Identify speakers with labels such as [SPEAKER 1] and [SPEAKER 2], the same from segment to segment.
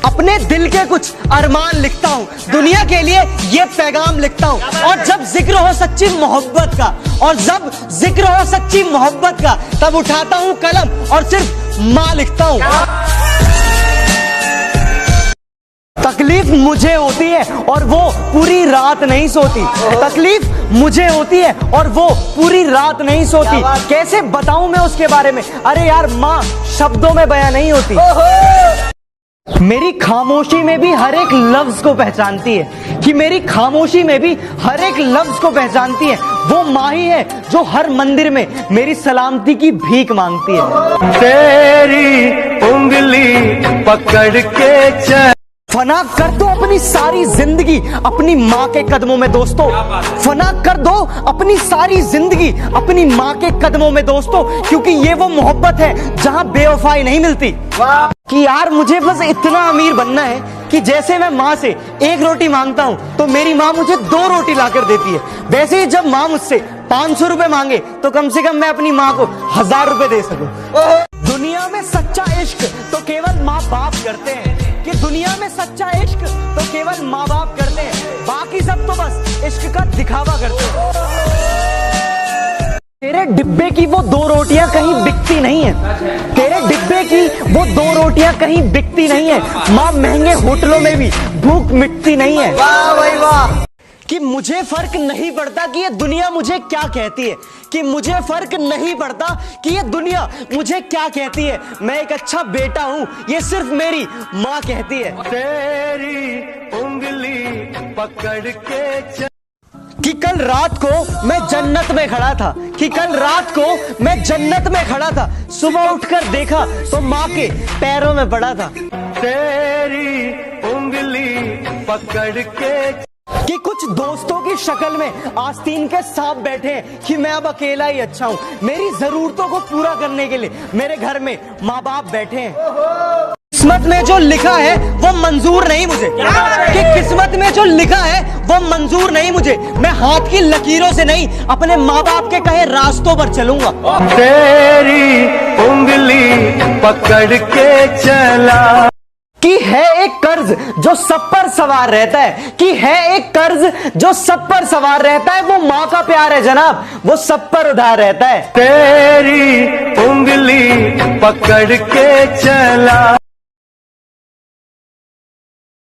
[SPEAKER 1] अपने दिल के कुछ अरमान लिखता हूँ, दुनिया के लिए ये पैगाम लिखता हूँ। और जब जिक्र हो सच्ची मोहब्बत का, और जब जिक्र हो सच्ची मोहब्बत का, तब उठाता हूँ कलम और सिर्फ माँ लिखता हूँ। तकलीफ मुझे होती है और वो पूरी रात नहीं सोती। तकलीफ मुझे होती है और वो पूरी रात नहीं सोती। कैसे बताऊं मैं उसके बारे में? अरे यार, माँ शब्दों में बयां नहीं होती। मेरी खामोशी में भी हर एक लफ्ज को पहचानती है, कि मेरी खामोशी में भी हर एक लफ्ज को पहचानती है। वो माँ ही है जो हर मंदिर में मेरी सलामती की भीख मांगती है।
[SPEAKER 2] तेरी उंगली पकड़ के चल,
[SPEAKER 1] फना कर दो अपनी सारी जिंदगी अपनी माँ के कदमों में दोस्तों। फना कर दो अपनी सारी जिंदगी अपनी माँ के कदमों में दोस्तों, क्योंकि ये वो मोहब्बत है जहाँ बेवफाई नहीं मिलती। कि यार मुझे बस इतना अमीर बनना है कि जैसे मैं माँ से एक रोटी मांगता हूँ तो मेरी माँ मुझे 2 रोटी लाकर देती है। वैसे ही जब माँ मुझसे 500 रुपए मांगे तो कम से कम मैं अपनी माँ को 1000 रुपए दे सकूं। दुनिया में सच्चा इश्क तो केवल माँ बाप करते हैं, कि दुनिया में सच्चा इश्क तो केवल माँ बाप करते हैं, बाकी सब तो बस इश्क का दिखावा करते हैं। तेरे डिब्बे की वो 2 रोटियां कहीं बिकती नहीं है, तेरे डिब्बे की वो 2 रोटियां कहीं बिकती नहीं है। माँ महंगे होटलों में भी भूख मिटती नहीं है। वाह भाई वाह। कि मुझे फर्क नहीं पड़ता कि ये दुनिया मुझे क्या कहती है, कि मुझे फर्क नहीं पड़ता कि ये दुनिया मुझे क्या कहती है। मैं एक अच्छा बेटा हूँ, ये सिर्फ मेरी माँ कहती है।
[SPEAKER 2] तेरी उंगली पकड़ के चल,
[SPEAKER 1] कि कल रात को मैं जन्नत में खड़ा था, कि कल रात को मैं जन्नत में खड़ा था, सुबह उठकर देखा तो माँ के पैरों में पड़ा था।
[SPEAKER 2] तेरी उंगली पकड़ के,
[SPEAKER 1] कि कुछ दोस्तों की शक्ल में आस्तीन के सांप बैठे हैं, कि मैं अब अकेला ही अच्छा हूँ। मेरी जरूरतों को पूरा करने के लिए मेरे घर में माँ बाप बैठे हैं। किस्मत में जो लिखा है वो मंजूर नहीं मुझे, कि किस्मत में जो लिखा है वो मंजूर नहीं मुझे। मैं हाथ की लकीरों से नहीं अपने माँ बाप के कहे रास्तों पर चलूंगा।
[SPEAKER 2] तेरी उंगली पकड़ के चला,
[SPEAKER 1] कि है एक कर्ज जो सब पर सवार रहता है, कि है एक कर्ज जो सब पर सवार रहता है, वो माँ का प्यार है जनाब, वो सब पर उधार रहता है।
[SPEAKER 2] तेरी उंगली पकड़ के चला,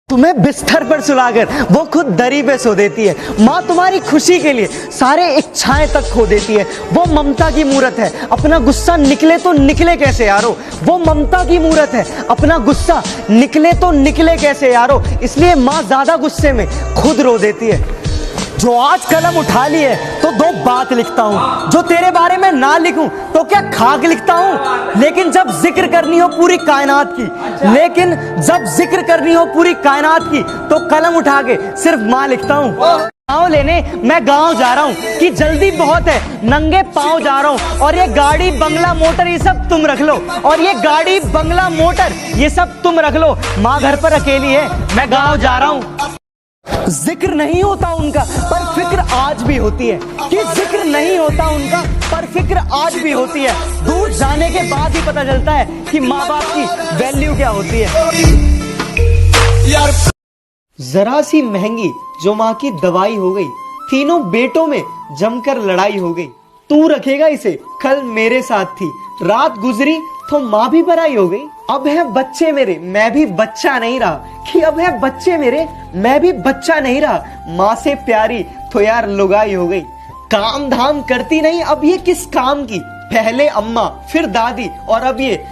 [SPEAKER 1] तुम्हें बिस्तर पर सुलाकर वो खुद दरी पे सो देती है। माँ तुम्हारी खुशी के लिए सारे इच्छाएं तक खो देती है। वो ममता की मूरत है, अपना गुस्सा निकले तो निकले कैसे यारो। वो ममता की मूरत है, अपना गुस्सा निकले तो निकले कैसे यारो। इसलिए माँ ज्यादा गुस्से में खुद रो देती है। जो आज कलम उठा ली है तो 2 बात लिखता हूँ, जो तेरे बारे में ना लिखूं तो क्या खाक लिखता हूँ। लेकिन जब जिक्र करनी हो पूरी कायनात की, लेकिन जब जिक्र करनी हो पूरी कायनात की, तो कलम उठा के सिर्फ माँ लिखता हूँ। गाँव लेने मैं गाँव जा रहा हूँ, कि जल्दी बहुत है नंगे पाँव जा रहा हूँ। और ये गाड़ी बंगला मोटर ये सब तुम रख लो, और ये गाड़ी बंगला मोटर ये सब तुम रख लो। माँ घर पर अकेली है, मैं गाँव जा रहा हूँ। जिक्र नहीं होता उनका पर फिक्र आज भी होती है, कि जिक्र नहीं होता उनका पर फिक्र आज भी होती है। दूर जाने के बाद ही पता चलता है कि माँ बाप की वैल्यू क्या होती है। जरा सी महंगी जो माँ की दवाई हो गई, तीनों बेटों में जमकर लड़ाई हो गई। तू रखेगा इसे कल मेरे साथ थी, रात गुजरी तो माँ भी पराई हो गई। अब है बच्चे मेरे मैं भी बच्चा नहीं रहा, कि अब है बच्चे मेरे मैं भी बच्चा नहीं रहा। माँ से प्यारी तो यार लुगाई हो गई। काम धाम करती नहीं अब ये किस काम की, पहले अम्मा फिर दादी और अब ये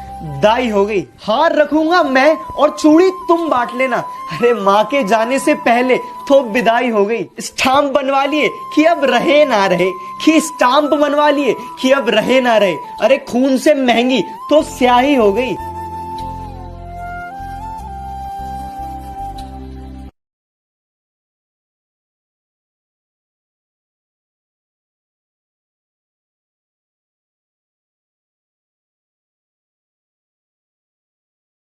[SPEAKER 1] दाई हो गई। हार रखूंगा मैं और चूड़ी तुम बांट लेना। अरे माँ के जाने से पहले तो विदाई हो गई। स्टाम्प बनवा लिए कि अब रहे ना रहे, कि स्टाम्प बनवा लिए कि अब रहे ना रहे। अरे खून से महंगी तो स्याही हो गई।